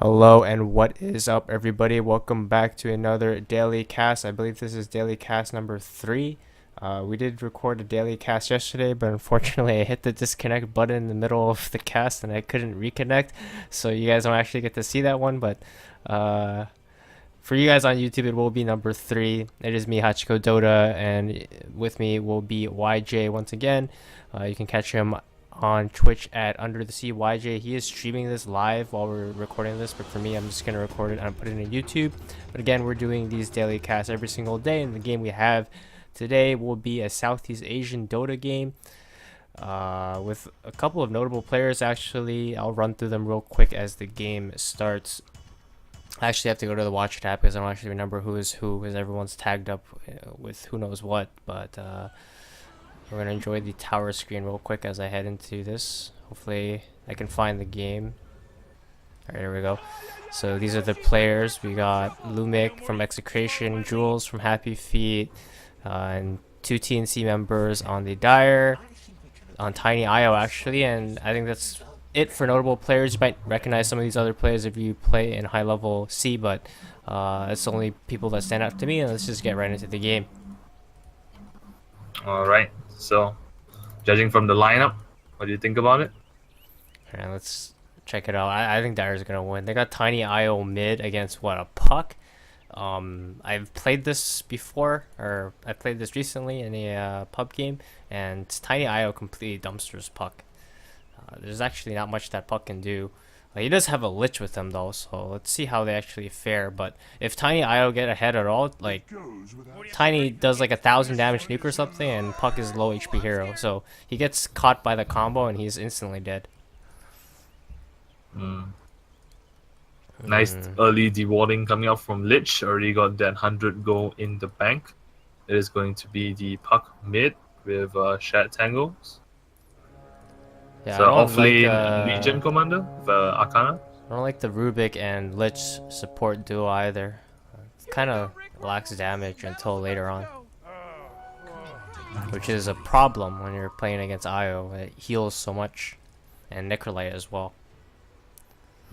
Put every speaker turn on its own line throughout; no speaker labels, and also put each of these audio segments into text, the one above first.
Hello and what is up, everybody? Welcome back to another daily cast. I believe this is daily cast number 3. We did record a daily cast yesterday, but unfortunately I hit the disconnect button in the middle of the cast and I couldn't reconnect, so you guys don't actually get to see that one. But for you guys on YouTube, it will be number 3. It is me, Hachiko Dota, and with me will be YJ once again. You can catch him on Twitch at Under the Sea YJ. He is streaming this live while we're recording this, but for me, I'm just gonna record it and put it in YouTube. But again, we're doing these daily casts every single day, and the game we have today will be a Southeast Asian Dota game with a couple of notable players. Actually, I'll run through them real quick as the game starts. I actually have to go to the watch tab because I don't actually remember who is who, because everyone's tagged up with who knows what. But we're gonna enjoy the tower screen real quick as I head into this. Hopefully I can find the game. Alright, here we go. So these are the players. We got Lumik from Execration, Jules from Happy Feet, and 2 TNC members on the Dire, on Tiny.io actually, and I think that's it for notable players. You might recognize some of these other players if you play in high level C, but it's the only people that stand out to me, and let's just get right into the game.
Alright, so judging from the lineup, what do you think about it?
Alright, let's check it out. I think Dire's gonna win. They got Tiny.io mid against what, a Puck? I've played this before, or I played this recently in a pub game, and Tiny.io completely dumpsters Puck. There's actually not much that Puck can do. He does have a Lich with him though, so let's see how they actually fare. But if Tiny.io get ahead at all, like Tiny does like 1,000 damage nuke or something, and Puck is low HP hero, so he gets caught by the combo and he's instantly dead.
Nice early dewarding coming out from Lich. Already got that 100 gold in the bank. It is going to be the Puck mid with Shared Tangles.
Yeah,
So
I don't
offlane
like,
Legion Commander with Arcana.
I don't like the Rubik and Lich support duo either. It kind of lacks damage until later on, which is a problem when you're playing against Io. It heals so much, and Necrolite as well.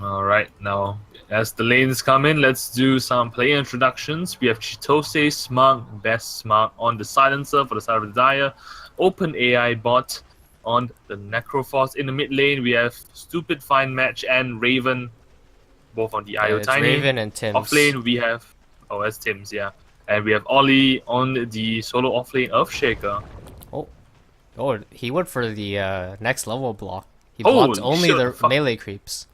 Alright, now as the lanes come in, let's do some player introductions. We have Chitose, Smug, Best Smug on the Silencer for the side of the Dire, Open AI Bot on the Necrophos. In the mid lane, we have Stupid Fine Match and Raven, both on the IO
It's
Tiny.
Raven and Tims.
Off lane, we have that's Tims, yeah, and we have Ollie on the solo off lane of Shaker.
Oh, he went for the next level block. He blocked only the melee creeps.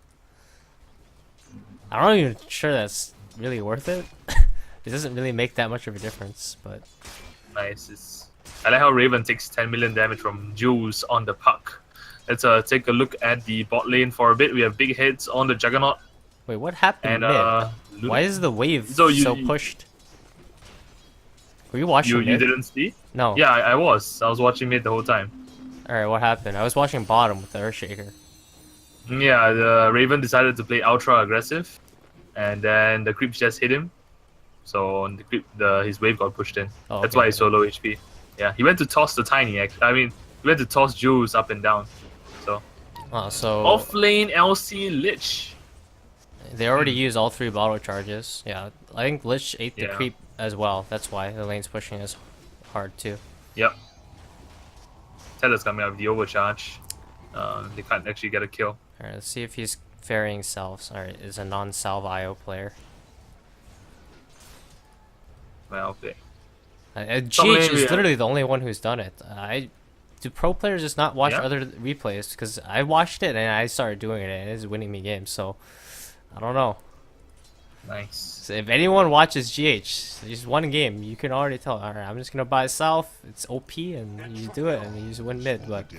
I'm not even sure that's really worth it. It doesn't really make that much of a difference, but
Nice. I like how Raven takes 10 million damage from Jules on the Puck. Let's take a look at the bot lane for a bit. We have big hits on the Juggernaut.
wait, what happened
And
mid? Why is the wave
So
so pushed? Were you watching
you
mid?
didn't see?
No.
Yeah, I was. I was watching mid the whole time.
Alright, what happened? I was watching bottom with the Earthshaker.
Yeah, the Raven decided to play ultra aggressive, and then the creeps just hit him. So the creep, his wave got pushed in.
Oh,
That's
okay.
why he's so low HP. Yeah, he went to toss the Tiny. I mean, he went to toss Jules up and down. So
So
off lane LC Lich.
they already used all 3 bottle charges. Yeah, I think Lich ate the creep as well. That's why the lane's pushing as hard too.
Yep. Teller's coming out with the overcharge. They can't actually get a kill.
Alright, let's see if he's ferrying salves. Alright, is a non-salve IO player.
Well, okay.
GH is literally the only one who's done it. Do pro players just not watch other replays? Because I watched it and I started doing it and it's winning me games. So I don't know.
Nice.
So if anyone watches GH, just one game, you can already tell. Alright, I'm just gonna buy South. It's OP and you do it and you just win mid. But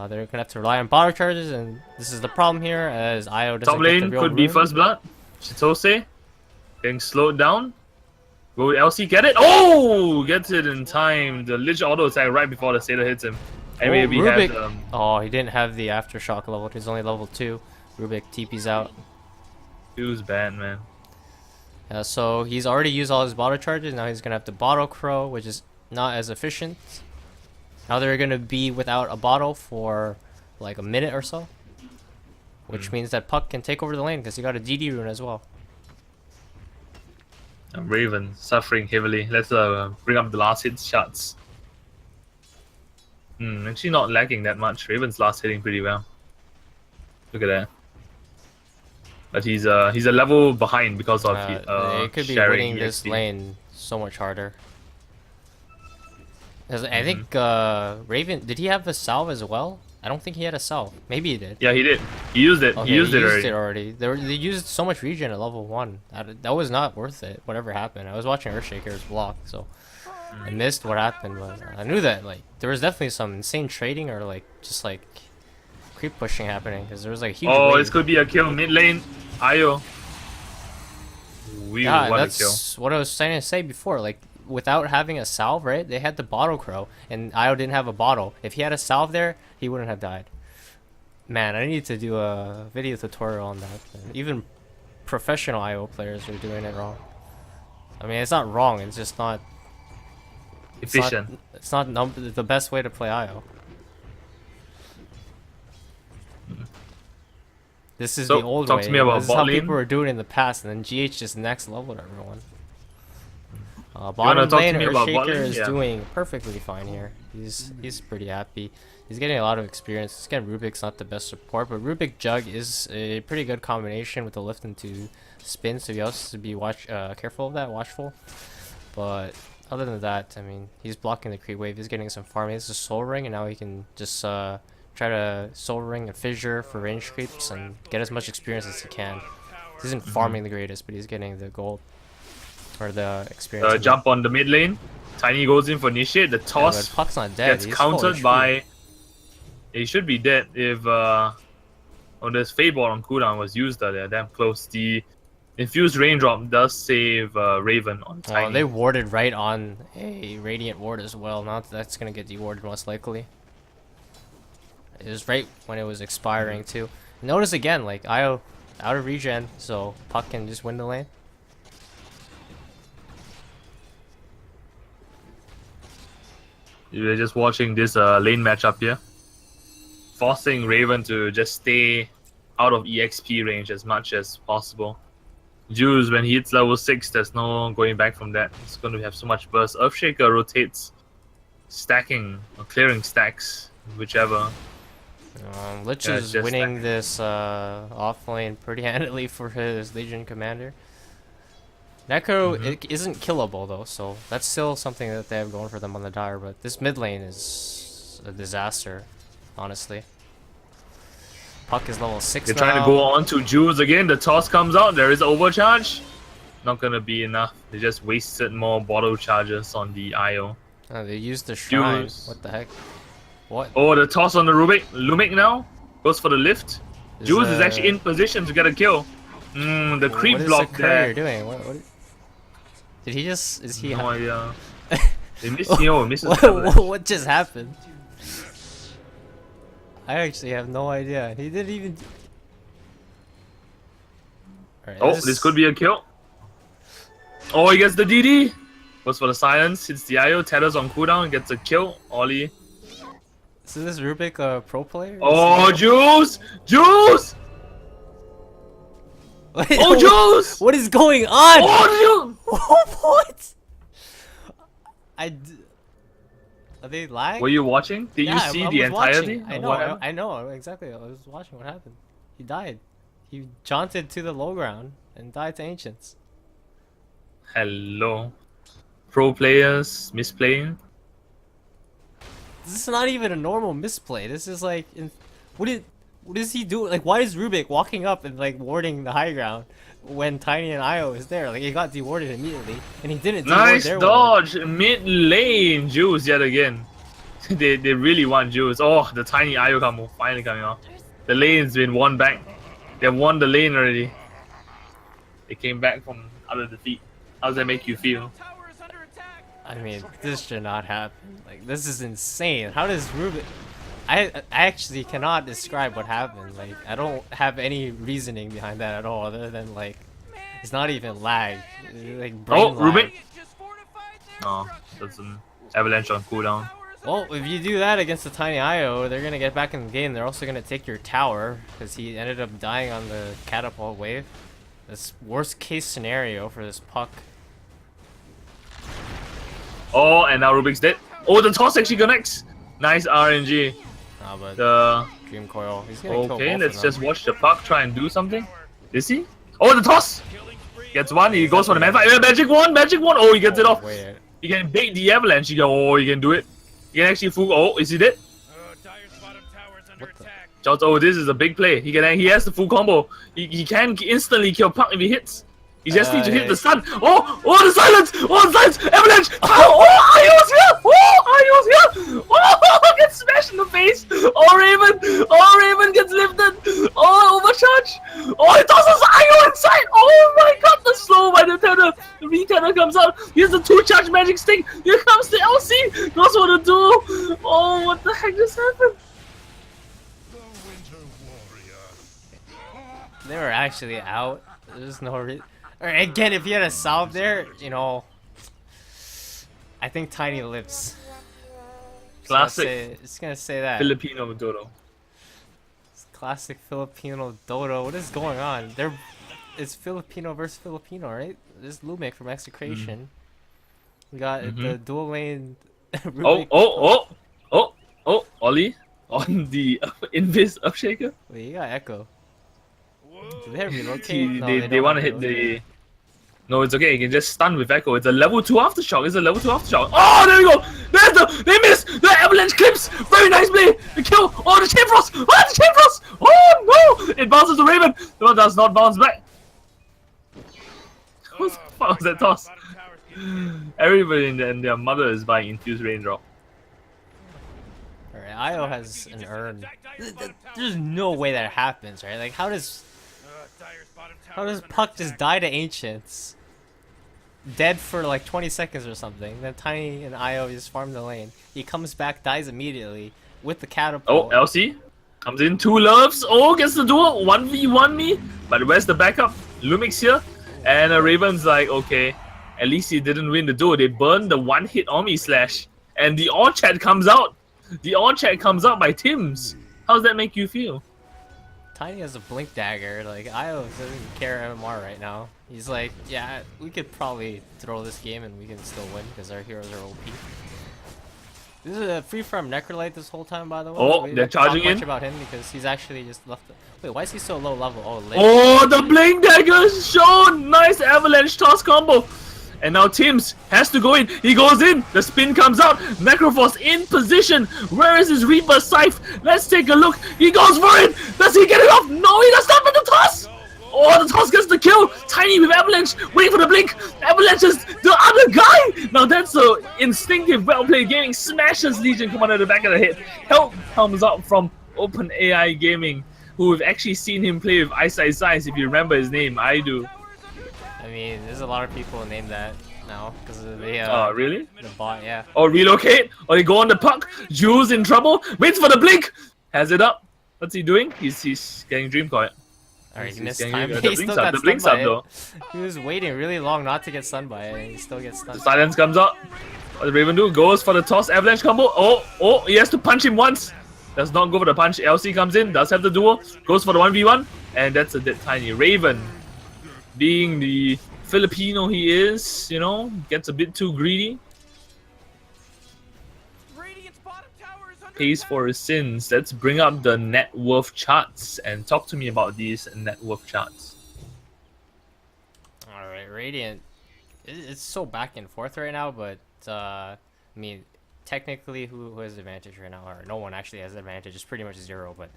they're gonna have to rely on bottle charges, and this is the problem here as IO doesn't
Top
get
lane
the real
could be
room.
first blood. Chitose getting slowed down. Go with LC, get it. Oh, gets it in time. The Lich auto attack right before the Sailor hits him. Anyway, we
Rubik.
have
Oh, he didn't have the aftershock level. He's only level 2. Rubik TP's out.
He was bad, man.
Yeah, so he's already used all his bottle charges. Now he's gonna have to bottle crow, which is not as efficient. Now they're gonna be without a bottle for like a minute or so. which means that Puck can take over the lane because he got a DD rune as well.
Raven suffering heavily. Let's bring up the last hit shots. Actually not lagging that much. Raven's last hitting pretty well. Look at that. But he's a level behind because of
they could be
sharing
winning this
EXP.
lane so much harder. 'Cause I think Raven, did he have a salve as well? I don't think he had a salve. Maybe he did.
Yeah, he did. He used it.
Okay,
he used it
already. They used so much regen at level 1. That was not worth it. Whatever happened. I was watching Earthshaker's block, so I missed what happened. But I knew that like there was definitely some insane trading or like just like creep pushing happening because there was like a huge.
Oh,
wave.
this could be a kill mid lane. Io. We
Yeah,
want a kill.
that's what I was trying to say before. Like without having a salve, right? They had the bottle crow, and Io didn't have a bottle. If he had a salve there, he wouldn't have died. Man, I need to do a video tutorial on that. Even professional IO players are doing it wrong. I mean, it's not wrong. It's just not
Efficient.
It's not the best way to play IO. This is
So,
the old
talk
way.
to me about
This is how
bot lane.
people were doing it in the past, and then GH just next leveled everyone.
wanna
Bottom
talk to
lane,
me about bot
Earthshaker
lane?
is
Yeah.
doing perfectly fine here. He's pretty happy. He's getting a lot of experience. He's getting Rubik's not the best support, but Rubik Jug is a pretty good combination with the lift into spin, so you also have to be careful of that, watchful. But other than that, I mean, he's blocking the creep wave. He's getting some farming. This is Soul Ring, and now he can just try to Soul Ring and Fissure for range creeps and get as much experience as he can. He isn't farming the greatest, but he's getting the gold or the experience.
Jump on the mid lane. Tiny goes in for initiate. The
Yeah,
toss
but Puck's not dead.
gets
He's
countered
fully
by. He should be dead if this Fade Ball on cooldown was used earlier. Damn close. The infused raindrop does save Raven on Tiny.
Oh, they warded right on a Radiant Ward as well. Now that's gonna get dewarded most likely. It was right when it was expiring too. Notice again, like Io out of regen, so Puck can just win the lane.
We're just watching this lane matchup here, forcing Raven to just stay out of EXP range as much as possible. Juice, when he hits level 6, there's no going back from that. It's going to have so much burst. Earthshaker rotates, stacking or clearing stacks, whichever.
Lich
Yeah,
is
just
winning this off lane pretty handily for his Legion commander. Necro it isn't killable though, so that's still something that they have going for them on the dire. But this mid lane is a disaster, honestly. Puck is level 6
They're
now.
trying to go on to Jules again. The toss comes out. There is overcharge. Not gonna be enough. They just wasted more bottle charges on the IO.
Oh, they used the shrine.
Jules.
What the heck? What?
Oh, the toss on the Rubik. Lumic now goes for the lift.
Is,
Jules is actually in position to get a kill. The creep
what is
block
the courier
there.
doing? What? Did he just? Is he?
No idea. They missed Neo. Misses
what just happened? I actually have no idea. He didn't even. Right,
Oh, this could be a kill. Oh, he gets the DD. Goes for the silence. Hits the IO. Tethers on cooldown. Gets a kill. Ollie.
So this Rubik a pro player?
Oh, Jules! Jules! Oh, Jules!
What is going on?
Oh, Jules!
What? Are they lag?
Were you watching? Did
Yeah,
you see
I
the
was
entirety?
watching. I
of
know.
what happened?
I know exactly. I was watching what happened. He died. He jaunted to the low ground and died to ancients.
Hello. Pro players misplaying.
This is not even a normal misplay. This is like, what is he doing? Like, why is Rubik walking up and like warding the high ground when Tiny and Io is there? Like, he got dewarded immediately, and he didn't.
Nice
their ward.
dodge. Mid lane. Jules yet again. they really want Jules. Oh, the Tiny IO combo finally coming off. The lane's been won back. They've won the lane already. They came back from out of defeat. How does that make you feel?
I mean, this should not happen. Like, this is insane. How does Rubik? I actually cannot describe what happened. Like, I don't have any reasoning behind that at all, other than like, it's not even lag. Like brain lag.
Rubik. Oh, that's an avalanche on cooldown.
Well, if you do that against the Tiny IO, they're gonna get back in the game. They're also gonna take your tower because he ended up dying on the catapult wave. That's worst case scenario for this puck.
Oh, and now Rubik's dead. Oh, the toss actually connects. Nice RNG.
Nah, but
The
Dream Coil. He's gonna kill
okay,
both
let's
of them.
just watch the puck try and do something. Is he? Oh, the toss gets one. He goes for the man fight. Magic one, magic one. Oh, he gets it off.
Wait.
He can bait the avalanche. He can, oh, he can do it. He can actually fool. Oh, is he dead? Shouts, oh, this is a big play. He has the full combo. He can instantly kill puck if he hits. He just needs to hit the sun. Oh, the silence! Oh, the silence! Avalanche! Oh, Io's here! Oh, Io's here! Oh, gets smashed in the face! Oh, Raven gets lifted! Oh, overcharge! Oh, it tosses Io inside! Oh my god, the slow by the Tenor! The V-Tenor comes out. Here's the 2-charge magic stick. Here comes the LC! Goes for the duel! Oh, what the heck just happened?
They were actually out. There's no reason. Alright, again, if he had a salve there, you know, I think Tiny lives.
Classic.
It's gonna say that.
Filipino Dodo.
It's classic Filipino Dodo. What is going on? It's Filipino versus Filipino, right? This is Lumic from Execration. We got the dual lane.
Oh, Ollie on the Invis Upshaker.
Wait, you got Echo. Do they relocate? No,
They want to hit the. No, it's okay. You can just stun with Echo. It's a level 2 aftershock. Oh, there we go. They missed. The avalanche clips. Very nice play. The kill. Oh, the chain frost. Oh, the chain frost. Oh no! It bounces to Raven. No, it does not bounce back. What the fuck was that toss? Everybody and their mother is buying infused raindrop.
Alright, Io has an urn. There's no way that happens, right? Like, how does Puck just die to Ancients? Dead for like 20 seconds or something. Then Tiny and Io just farm the lane. He comes back, dies immediately with the catapult.
Oh, LC comes in, 2 loves. Oh, gets the duel. 1v1 me. But where's the backup? Lumix here. And Raven's like, okay, at least he didn't win the duel. They burned the 1-hit Omni Slash. And the on chat comes out. The on chat comes out by Tims. How does that make you feel?
Tiny has a blink dagger. Like, Io doesn't care MMR right now. He's like, yeah, we could probably throw this game and we can still win because our heroes are OP. This is a free from Necrolite this whole time, by the way.
Oh, they're charging in.
Much about him because he's actually just left. Wait, why is he so low level? Oh, Lich.
Oh, the blink dagger is shown. Nice avalanche toss combo. And now Tims has to go in. He goes in. The spin comes out. Necroforce in position. Where is his Reaper Scythe? Let's take a look. He goes for it. Does he get it off? No, he does not with the toss. Oh, the toss gets the kill. Tiny with Avalanche. Waiting for the blink. Avalanche is the other guy. Now that's a instinctive, well-played gaming. Smashes Legion come out of the back of the head. Help comes out from OpenAI Gaming, who have actually seen him play with Ice Ice Ice, if you remember his name. I do.
I mean, there's a lot of people named that now because of the
Oh, really?
the bot, yeah.
Or relocate, or they go on the puck. Jules in trouble. Waits for the blink. Has it up. What's he doing? He's getting Dream Coil.
Alright, he missed
getting
time.
the
He
blink's
still
up.
got
The blink's
stunned
up
by
though.
it. He was waiting really long not to get stunned by it, and he still gets stunned.
The silence comes out. What does Raven do? Goes for the toss. Avalanche combo. Oh, he has to punch him once. Does not go for the punch. LC comes in. Does have the duel. Goes for the 1v1. And that's a dead Tiny. Raven, being the Filipino he is, you know, gets a bit too greedy. Pays for his sins. Let's bring up the net worth charts and talk to me about these net worth charts.
Alright, Radiant. It's so back and forth right now, but I mean, technically, who has the advantage right now? Or no one actually has the advantage. It's pretty much 0, but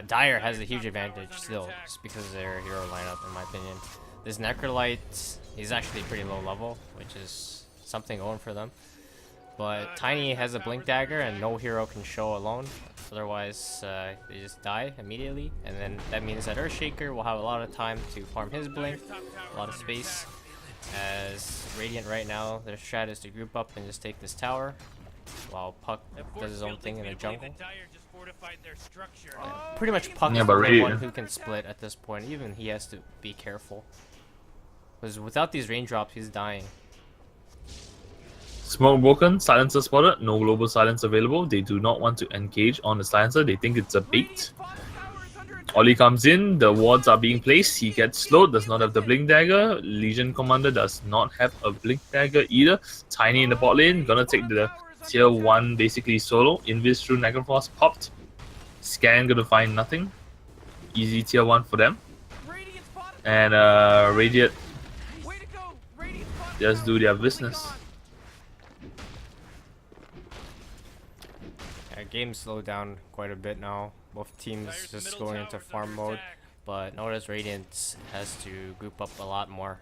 Dire has a huge advantage still, just because of their hero lineup, in my opinion. This Necrolite, he's actually pretty low level, which is something going for them. But Tiny has a Blink Dagger and no hero can show alone. Otherwise, they just die immediately. And then that means that Earthshaker will have a lot of time to farm his Blink, a lot of space. As Radiant right now, their strat is to group up and just take this tower, while Puck does his own thing in the jungle. Pretty much Puck is the only one who can split at this point. Even he has to be careful. Because without these raindrops, he's dying.
Smoke broken, silencer spotted, no global silence available. They do not want to engage on the silencer. They think it's a bait. Ollie comes in, the wards are being placed. He gets slowed, does not have the blink dagger. Legion commander does not have a blink dagger either. Tiny in the bot lane, gonna take the tier 1 basically solo. Invis through Necroforce popped. Scan gonna find nothing. Easy tier 1 for them. And Radiant just do their business.
Game slowed down quite a bit now. Both teams just going into farm mode, but notice Radiant has to group up a lot more.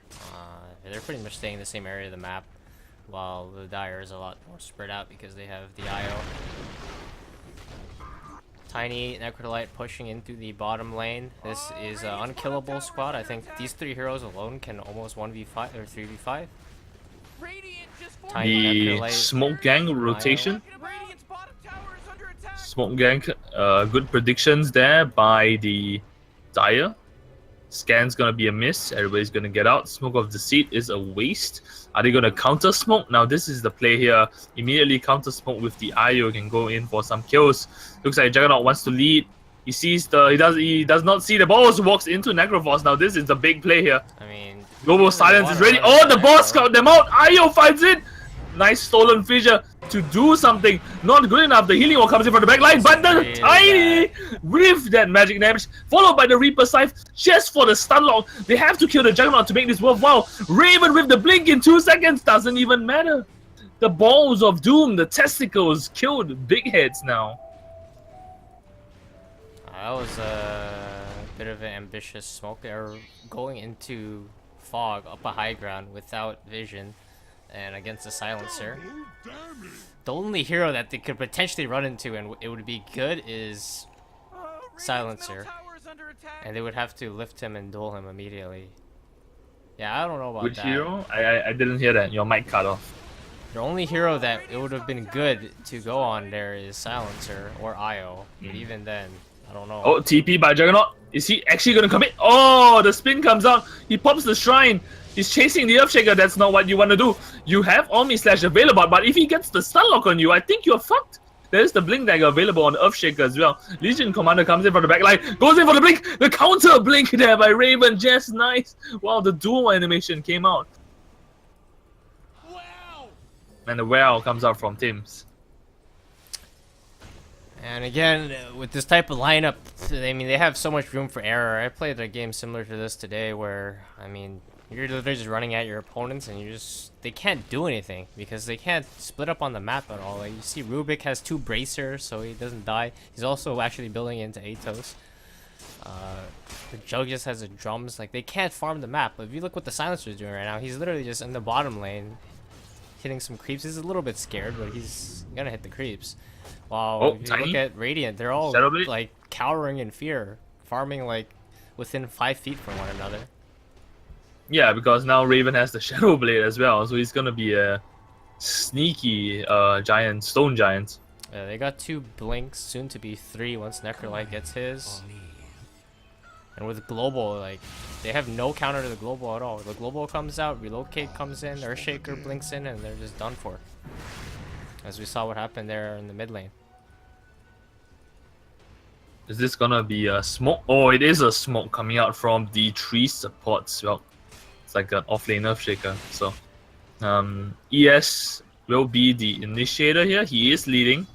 They're pretty much staying in the same area of the map, while the Dire is a lot more spread out because they have the IO. Tiny Necrolite pushing into the bottom lane. This is an unkillable squad. I think these 3 heroes alone can almost 1v5 or 3v5.
The smoke gang rotation. Smoke gang, good predictions there by the Dire. Scan's gonna be a miss. Everybody's gonna get out. Smoke of Deceit is a waste. Are they gonna counter smoke? Now this is the play here. Immediately counter smoke with the IO, can go in for some kills. Looks like Juggernaut wants to lead. He sees he does not see the boss, walks into Necroforce. Now this is the big play here.
I mean,
Global silence is ready. Oh, the boss scout them out. IO finds it. Nice stolen fissure to do something. Not good enough. The healing wall comes in from the back line, but the Tiny with that magic damage, followed by the Reaper Scythe just for the stun lock. They have to kill the Juggernaut to make this worthwhile. Raven with the blink in 2 seconds, doesn't even matter. The balls of doom, the testicles killed big heads now.
That was a bit of an ambitious smoke. They're going into fog up a high ground without vision. And against the silencer, the only hero that they could potentially run into and it would be good is silencer, and they would have to lift him and duel him immediately. Yeah, I don't know about
Which
that.
hero? I didn't hear that. Your mic cut off.
The only hero that it would have been good to go on there is silencer or IO, but even then, I don't know.
Oh, TP by Juggernaut. Is he actually gonna commit? Oh, the spin comes out. He pops the shrine. He's chasing the Earthshaker. That's not what you want to do. You have Omni Slash available, but if he gets the stun lock on you, I think you're fucked. There's the Blink Dagger available on Earthshaker as well. Legion Commander comes in from the back line, goes in for the blink. The counter blink there by Raven, just nice. Wow, the dual animation came out. Wow. And the wow comes out from Tims.
And again, with this type of lineup, I mean, they have so much room for error. I played a game similar to this today where, I mean, you're literally just running at your opponents and they can't do anything because they can't split up on the map at all. Like, you see Rubik has 2 bracers, so he doesn't die. He's also actually building into Atos. The Jug just has the drums. Like, they can't farm the map. But if you look what the Silencer is doing right now, he's literally just in the bottom lane hitting some creeps. He's a little bit scared, but he's gonna hit the creeps. While if you look at Radiant, they're all like cowering in fear, farming like within 5 feet from one another.
Yeah, because now Raven has the Shadow Blade as well, so he's gonna be a sneaky giant, stone giant.
Yeah, they got 2 blinks, soon to be 3 once Necrolite gets his. And with Global, like, they have no counter to the Global at all. The Global comes out, Relocate comes in, Earthshaker blinks in, and they're just done for. As we saw what happened there in the mid lane.
Is this gonna be a smoke? Oh, it is a smoke coming out from the tree supports. Well, it's like an off-lane Earthshaker. So, ES will be the initiator here. He is leading.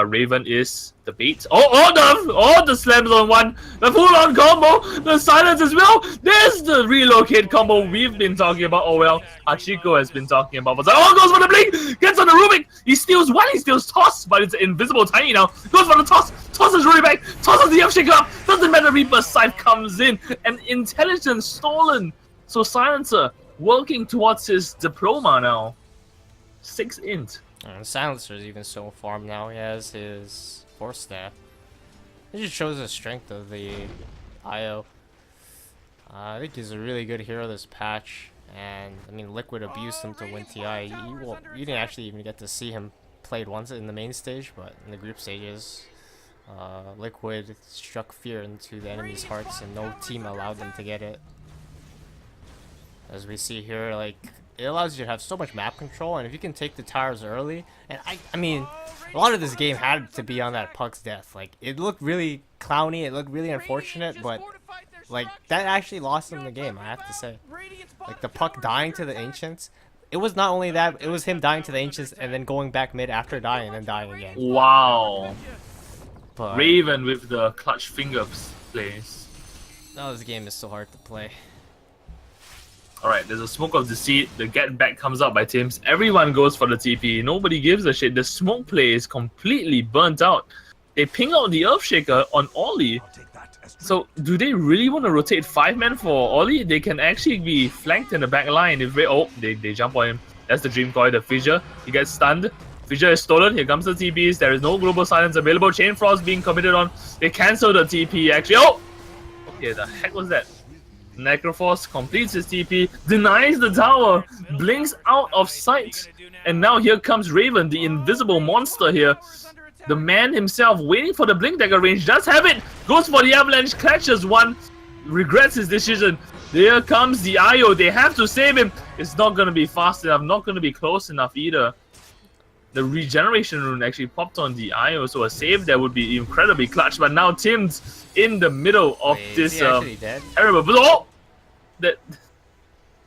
Raven is the bait. Oh, the slams on one. The full-on combo. The silence as well. There's the relocate combo we've been talking about. Oh, well, Hachiko has been talking about. But oh, goes for the blink. Gets on the Rubik. He steals one. He steals toss. But it's invisible Tiny now. Goes for the toss. Tosses really back. Tosses the F-Shaker up. Doesn't matter. Reaper Scythe comes in. And intelligence stolen. So Silencer working towards his diploma now. 6 int.
Silencer is even so farmed now. He has his Force Staff. It just shows the strength of the IO. I think he's a really good hero this patch. And, I mean, Liquid abused him to win TI. You didn't actually even get to see him played once in the main stage, but in the group stages, Liquid struck fear into the enemy's hearts and no team allowed them to get it. As we see here, like, it allows you to have so much map control, and if you can take the towers early, and I mean, a lot of this game had to be on that Puck's death. Like, it looked really clowny, it looked really unfortunate, but like that actually lost him the game, I have to say. Like the Puck dying to the Ancients, it was not only that, it was him dying to the Ancients and then going back mid after dying and then dying again.
Wow.
But
Raven with the clutch fingers plays.
no, this game is so hard to play.
Alright, there's a smoke of deceit. The get back comes out by Tims. Everyone goes for the TP. Nobody gives a shit. The smoke play is completely burnt out. They ping out the Earthshaker on Ollie. So, do they really want to rotate 5 men for Ollie? They can actually be flanked in the back line. If they jump on him. That's the Dream Coil, the Fissure. He gets stunned. Fissure is stolen. Here comes the TPs. There is no Global Silence available. Chain Frost being committed on. They cancel the TP actually. Oh! Okay, the heck was that? Necroforce completes his TP, denies the tower, blinks out of sight, and now here comes Raven, the invisible monster here. The man himself waiting for the blink dagger range, does have it, goes for the avalanche, catches one, regrets his decision. There comes the IO, they have to save him. It's not going to be fast enough, not going to be close enough either. The regeneration rune actually popped on the IO, so a save there would be incredibly clutch. But now Tims in the middle of this terrible. But oh, that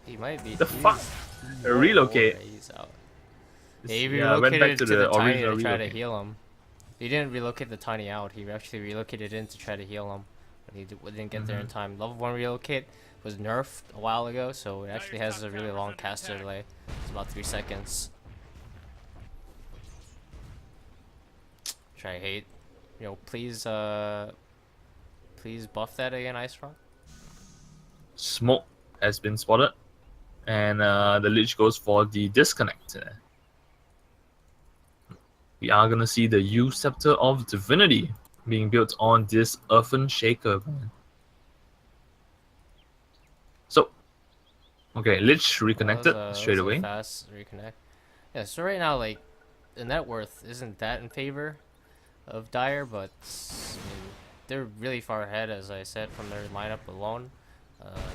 he might be.
The fuck, relocate.
He's out. He relocated
went back to the
tiny
original
to try to
relocate.
heal him. He didn't relocate the tiny out. He actually relocated in to try to heal him, but he didn't get there in time. Level 1 relocate was nerfed a while ago, so it actually has a really long caster delay. It's about 3 seconds. Try hate, please buff that again, Ice Rock.
Smoke has been spotted, and the Lich goes for the disconnect. We are gonna see the U Scepter of Divinity being built on this Earthen Shaker. So, okay, Lich reconnected straight away.
Fast reconnect. Yeah, so right now, like, the net worth isn't that in favor of Dire, but I mean, they're really far ahead, as I said, from their lineup alone.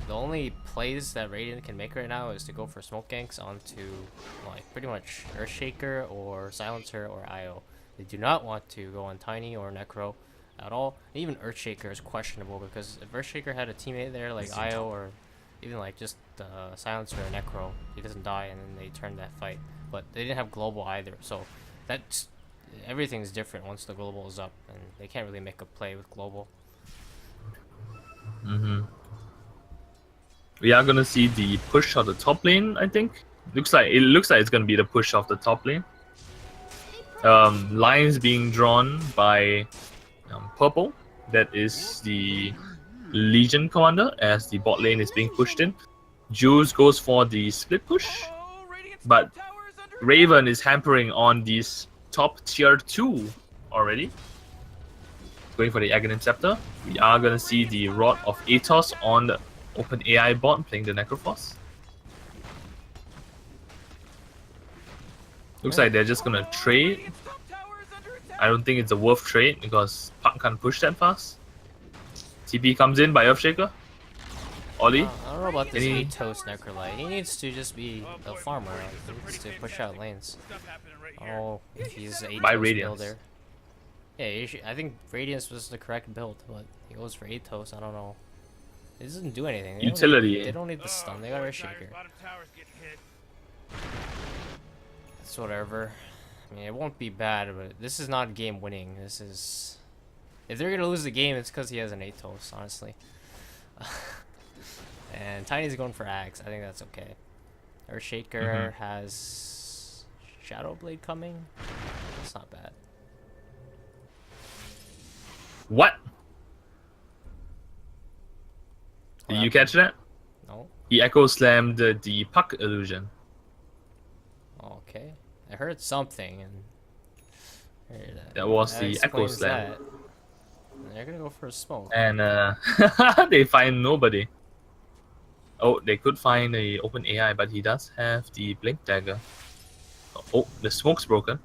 The only plays that Radiant can make right now is to go for smoke ganks onto like pretty much Earthshaker or Silencer or IO. They do not want to go on Tiny or Necro at all. Even Earthshaker is questionable because if Earthshaker had a teammate there like IO or even like just Silencer or Necro, he doesn't die and then they turn that fight. But they didn't have global either, so that's everything's different once the global is up, and they can't really make a play with global.
We are gonna see the push of the top lane. I think looks like it's gonna be the push of the top lane. Lines being drawn by purple. That is the Legion commander as the bot lane is being pushed in. Jules goes for the split push, but Raven is hampering on these top tier 2 already. Going for the Aghanim Scepter. We are gonna see the Rod of Atos on the Open AI bot playing the Necroforce. Looks like they're just gonna trade. I don't think it's a worth trade because Puck can't push that fast. TP comes in by Earthshaker. Ollie.
I don't know about this Atos Necrolite. He needs to just be a farmer. He needs to push out lanes. Oh, if he's Atos builder. Yeah, I think Radiance was the correct build, but he goes for Atos. I don't know. It doesn't do anything. They don't need the stun. They got Earthshaker. It's whatever. I mean, it won't be bad, but this is not game winning. This is... If they're gonna lose the game, it's because he has an Atos, honestly. And Tiny's going for Axe. I think that's okay. Earthshaker has Shadow Blade coming. That's not bad.
What? Did you catch that?
No.
He Echo Slammed the Puck illusion.
Okay. I heard something and
that was the Echo Slam.
That. They're gonna go for a smoke.
And they find nobody. Oh, they could find a open AI, but he does have the Blink Dagger. Oh, the smoke's broken.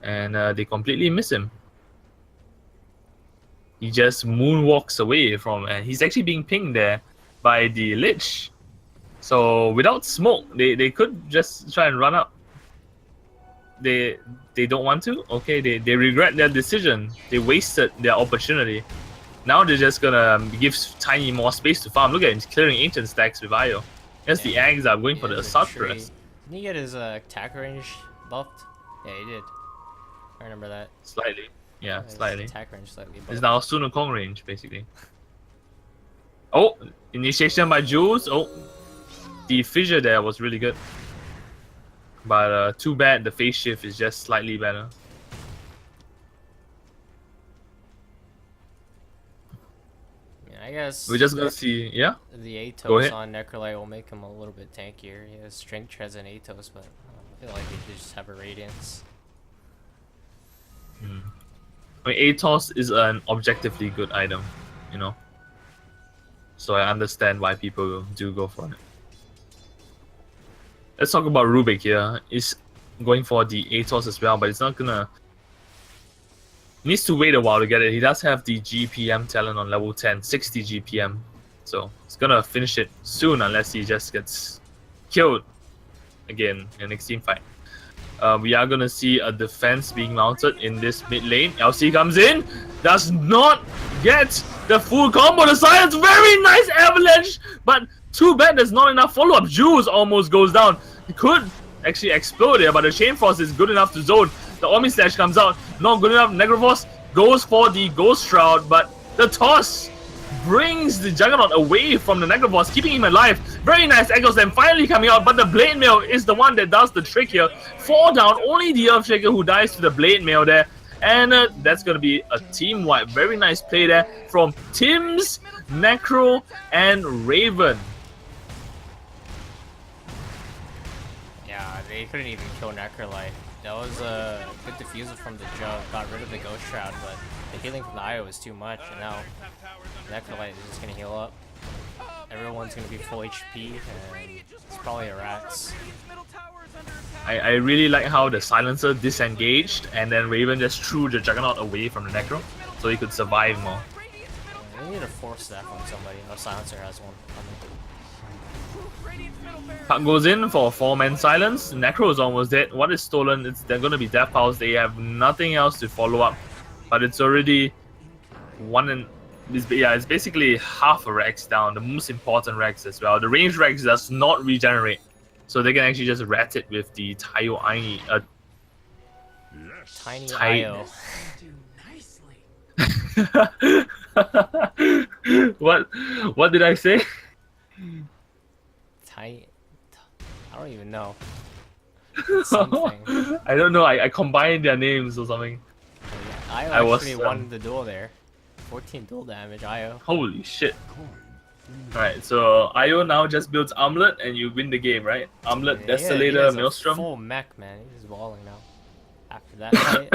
And they completely miss him. He just moonwalks away from, and he's actually being pinged there by the Lich. So without smoke, they could just try and run up. They don't want to. Okay, they regret their decision. They wasted their opportunity. Now they're just gonna give Tiny more space to farm. Look at him clearing ancient stacks with Io. Yes, the eggs are going for the assault press.
Didn't he get his attack range buffed? Yeah, he did. I remember that.
Slightly. Yeah, slightly.
Attack range slightly buffed.
It's now Sunokong range, basically. Oh, initiation by Jules. Oh, the fissure there was really good. But too bad the phase shift is just slightly better.
I guess
we're just gonna see, yeah?
The Atos on Necrolite will make him a little bit tankier. He has Strength Treads and Atos, but I feel like he could just have a Radiance.
I mean, Atos is an objectively good item, you know? So I understand why people do go for it. Let's talk about Rubik here. He's going for the Atos as well, but it's not gonna... He needs to wait a while to get it. He does have the GPM talent on level 10, 60 GPM. So he's gonna finish it soon unless he just gets killed again in the next team fight. We are gonna see a defense being mounted in this mid lane. LC comes in, does not get the full combo. The silence, very nice avalanche, but too bad there's not enough follow-up. Jules almost goes down. He could actually explode here, but the Chain Frost is good enough to zone. The Omni Slash comes out, not good enough. Necroforce goes for the Ghost Shroud, but the toss brings the Juggernaut away from the Necroforce, keeping him alive. Very nice Echoes then finally coming out, but the Blade Mail is the one that does the trick here. 4 down, only the Earthshaker who dies to the Blade Mail there. And that's going to be a team wipe. Very nice play there from Tims, Necro, and Raven.
Yeah, they couldn't even kill Necrolite. That was a good diffuser from the Jug. Got rid of the Ghost Shroud, but the healing from the Io was too much, and now Necrolite is just going to heal up. Everyone's going to be full HP, and it's probably a Rax.
I really like how the Silencer disengaged, and then Raven just threw the Juggernaut away from the Necro, so he could survive more.
They need to force that from somebody. No Silencer has one.
Puck goes in for a 4-man silence. Necro is almost dead. What is stolen? They're going to be Death Pulse. They have nothing else to follow up. But it's already it's basically half a Rex down. The most important Rex as well. The range Rex does not regenerate. So they can actually just rat it with the Tiny Io. What did I say?
I don't even know. Something.
I don't know. I combined their names or something.
Io actually won the duel there. 14 duel damage, Io.
Holy shit. Alright, so Io now just builds Armlet and you win the game, right? Armlet, yeah, Desolator, Maelstrom.
Full mech, man. He's balling now. After that fight.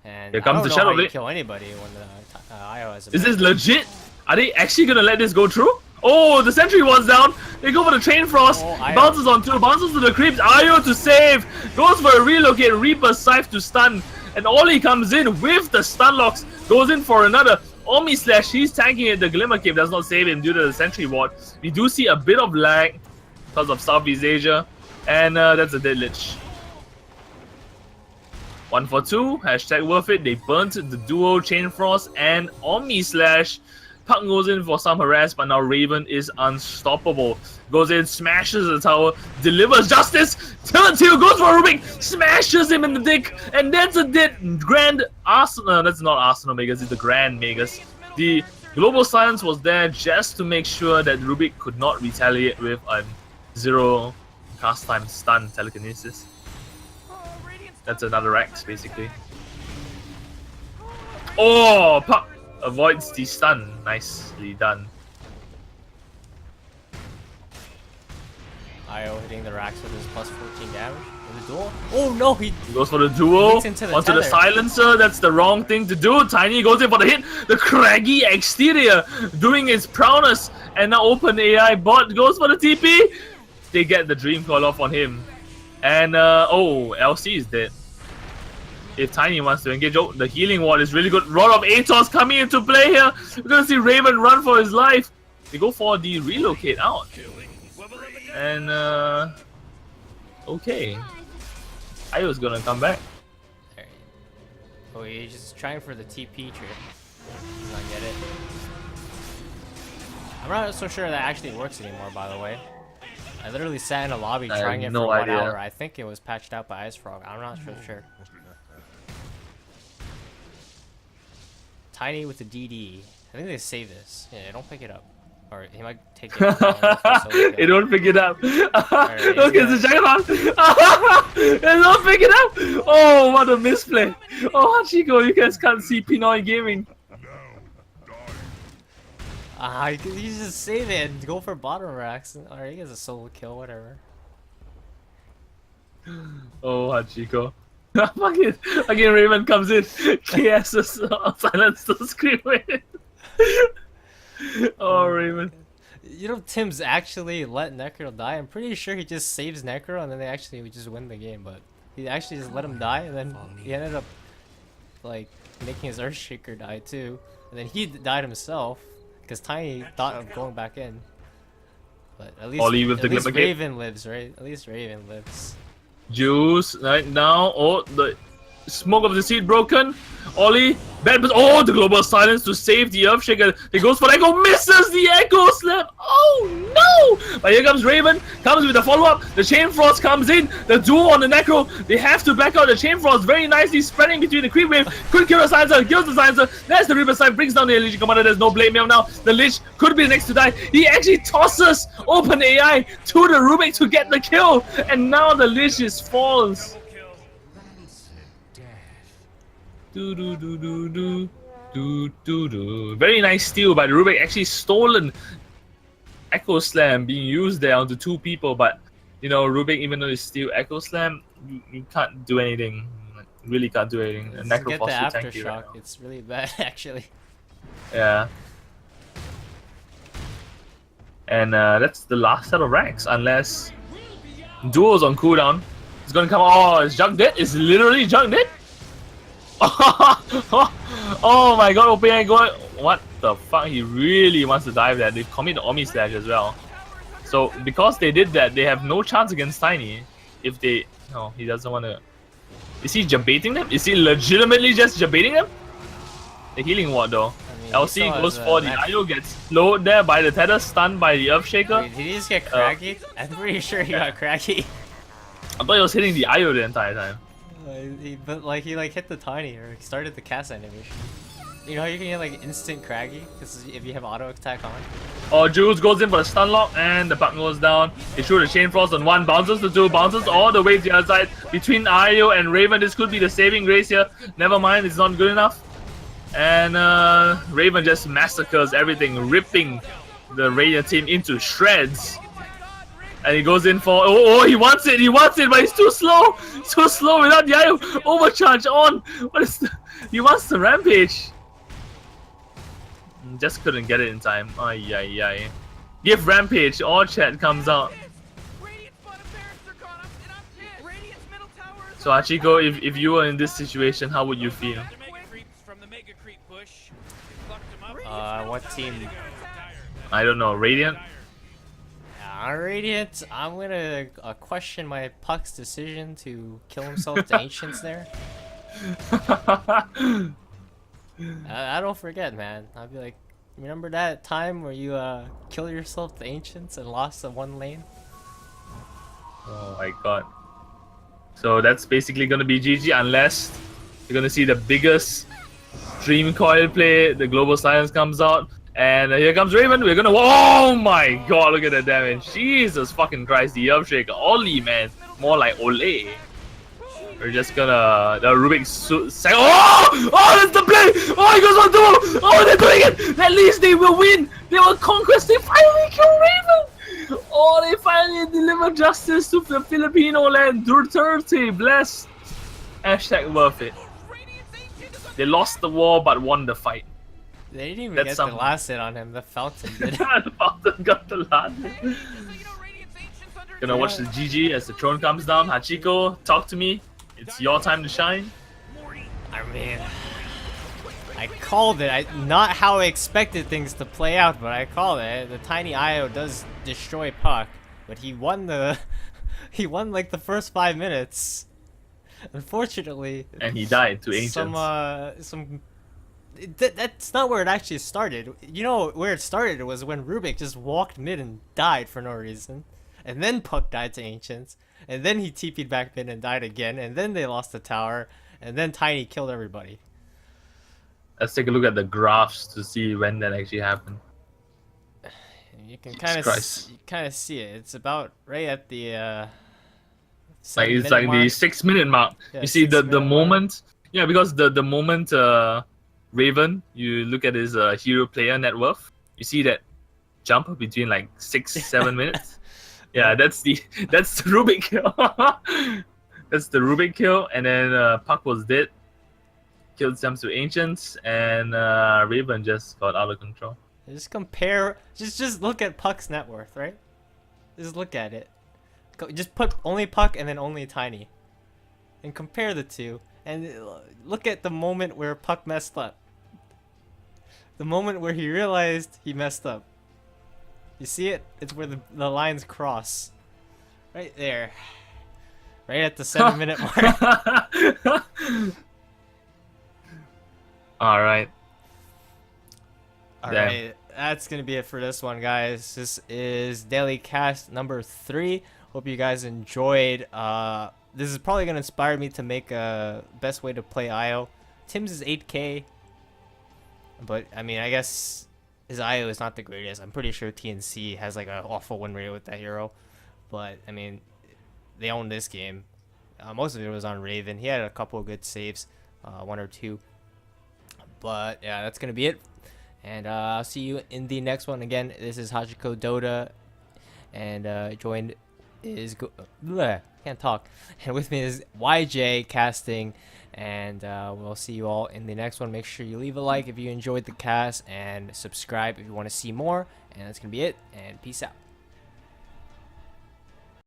And
here comes the Shadow Blade.
Kill anybody when the Io has a
Is this legit? Are they actually gonna let this go through? Oh, the sentry was down. They go for the Chain Frost. Bounces on 2, bounces to the creeps. Io to save. Goes for a relocate. Reaper Scythe to stun. And Ollie comes in with the stun locks. Goes in for another Omni Slash. He's tanking it. The Glimmer Cape does not save him due to the sentry ward. We do see a bit of lag because of Southeast Asia. And that's a dead Lich. 1 for 2. Hashtag worth it. They burnt the duo Chain Frost and Omni Slash. Puck goes in for some harass, but now Raven is unstoppable. Goes in, smashes the tower, delivers justice, turns heel, goes for Rubik, smashes him in the dick, and that's a dead Grand Arsenal. That's not Arsenal Magus, it's the Grand Magus. The Global Silence was there just to make sure that Rubik could not retaliate with a 0 cast time stun telekinesis. That's another Rex, basically. Oh, Puck avoids the stun. Nicely done.
Io hitting the Rax with his plus 14 damage in the duel. Oh no, he
goes for the duel onto the Silencer. That's the wrong thing to do. Tiny goes in for the hit. The craggy exterior doing its prowess. And now Open AI bot goes for the TP. They get the Dream Call off on him. And oh, LC is dead. If Tiny wants to engage, oh, the healing ward is really good. Rod of Atos coming into play here. We're gonna see Raven run for his life. They go for the relocate out. And okay, Io's gonna come back.
Alright. Oh, he's just trying for the TP trick. Does not get it. I'm not so sure that actually works anymore, by the way. I literally sat in a lobby trying it for 1 hour. I think it was patched out by Ice Frog. I'm not so sure. Tiny with the DD. I think they save this. Yeah, don't pick it up. Or he might take it.
They don't pick it up.
Right,
Look, it's a Juggernaut. They don't pick it up. Oh, what a misplay. Oh, Hachiko, you guys can't see Pinoy Gaming.
You just save it and go for bottom racks. Or he gets a solo kill, whatever.
Oh, Hachiko. Again, Raven comes in. KS is silence the screaming. Oh, Raven.
You know, Tim's actually let Necro die. I'm pretty sure he just saves Necro and then they actually just win the game. But he actually just let him die and then he ended up like making his Earthshaker die too. And then he died himself because Tiny thought of going back in. But at least Raven lives, right? At least Raven lives.
Juice right now. Oh, the smoke of the seed broken. Ollie, bad, oh, the global silence to save the Earthshaker. He goes for Echo, misses the Echo Slam. Oh no! But here comes Raven, comes with a follow-up. The Chain Frost comes in. The duo on the Necro. They have to back out. The Chain Frost very nicely spreading between the creep wave. Could kill the Silencer, kills the Silencer. There's the Reaper Side, brings down the Legion Commander. There's no blame here now. The Lich could be the next to die. He actually tosses Open AI to the Rubik to get the kill. And now the Lich is falls. Very nice steal by the Rubik. Actually stolen Echo Slam being used there onto 2 people, but you know, Rubik, even though you steal Echo Slam, you can't do anything. Really can't do anything.
Get the aftershock. Right, it's really bad actually.
Yeah. And that's the last set of ranks, unless duos on cooldown. It's gonna come. Oh, is Jug dead? Is literally Jug dead? Oh my god, OPN going. What the fuck? He really wants to dive there. They commit the Omi Slash as well. So, because they did that, they have no chance against Tiny. If they. No, he doesn't want to. Is he jabaiting them? Is he legitimately just jabaiting them? The healing ward though. I mean, LC goes for the IO, gets slowed there by the tether, stunned by the Earthshaker.
Wait, did he just get craggy? I'm pretty sure he got craggy.
I thought he was hitting the IO the entire time.
But like he hit the Tiny or started the cast animation. You know how you can get like instant craggy because if you have auto attack on.
Oh, Jules goes in for the stun lock and the bug goes down. He threw the Chain Frost on 1, bounces to 2, bounces all the way to the other side between Io and Raven. This could be the saving grace here. Never mind, it's not good enough. And Raven just massacres everything, ripping the Radiant team into shreds. And he goes in for he wants it, but he's too slow without the IO overcharge on. What is he wants the rampage. Just couldn't get it in time. Ay. Give rampage, all chat comes out. So Hachiko, if you were in this situation, how would you feel?
What team?
I don't know, Radiant?
Radiant, I'm gonna question my Puck's decision to kill himself to Ancients there. I don't forget, man. I'll be like, remember that time where you killed yourself to Ancients and lost the 1 lane?
Oh my god. So that's basically gonna be GG unless you're gonna see the biggest Dream Coil play, the Global Silence comes out. And here comes Raven. We're gonna. Oh my god, look at the damage. Jesus fucking Christ, the Earthshaker. Ollie, man. More like Ole. We're just gonna. The Rubik's. Oh! Oh, that's the play! Oh, he goes on duo! Oh, they're doing it! At least they will win! They will conquest! They finally kill Raven! Oh, they finally deliver justice to the Filipino land. Duterte, blessed. Hashtag worth it. They lost the war but won the fight.
They didn't even get the last hit on him. The Fountain did.
The Fountain got the last hit. Gonna watch the GG as the throne comes down. Hachiko, talk to me. It's your time to shine.
I mean, I called it. Not how I expected things to play out, but I called it. The Tiny IO does destroy Puck. but he won the he won like the first 5 minutes. Unfortunately,
And he died to
some
ancients.
that's not where it actually started. You know where it started was when Rubik just walked mid and died for no reason, and then Puck died to ancients, and then he TP'd back mid and died again, and then they lost the tower, and then Tiny killed everybody.
Let's take a look at the graphs to see when that actually happened.
You can
Jesus
kind of see it. It's about right at the
like it's
7 minute
like the
mark.
6 minute mark.
Yeah,
You see the
6 minute mark.
moment, yeah, because the moment Raven, you look at his hero player net worth, you see that jump between like 6-7 minutes. Yeah,
Yeah.
that's the Rubik kill. That's the Rubik kill, and then Puck was dead, killed some to ancients, and Raven just got out of control.
Just compare. Just look at Puck's net worth, right? Just look at it. Just put only Puck and then only Tiny, and compare the two. And look at the moment where Puck messed up. The moment where he realized he messed up. You see it? It's where the lines cross. Right there. Right at the 7 minute mark.
All right.
Alright, that's going to be it for this one, guys. This is Daily Cast number 3. Hope you guys enjoyed. This is probably going to inspire me to make a best way to play IO. Tim's is 8k. But, I mean, I guess his IO is not the greatest. I'm pretty sure TNC has like an awful win rate with that hero. But, I mean, they own this game. Most of it was on Raven. He had a couple of good saves. 1 or 2. But, yeah, that's going to be it. And I'll see you in the next one. Again, this is Hachiko Dota, and joined is can't talk. And with me is YJ Casting, and we'll see you all in the next one. Make sure you leave a like if you enjoyed the cast, and subscribe if you want to see more. And that's gonna be it. And peace out.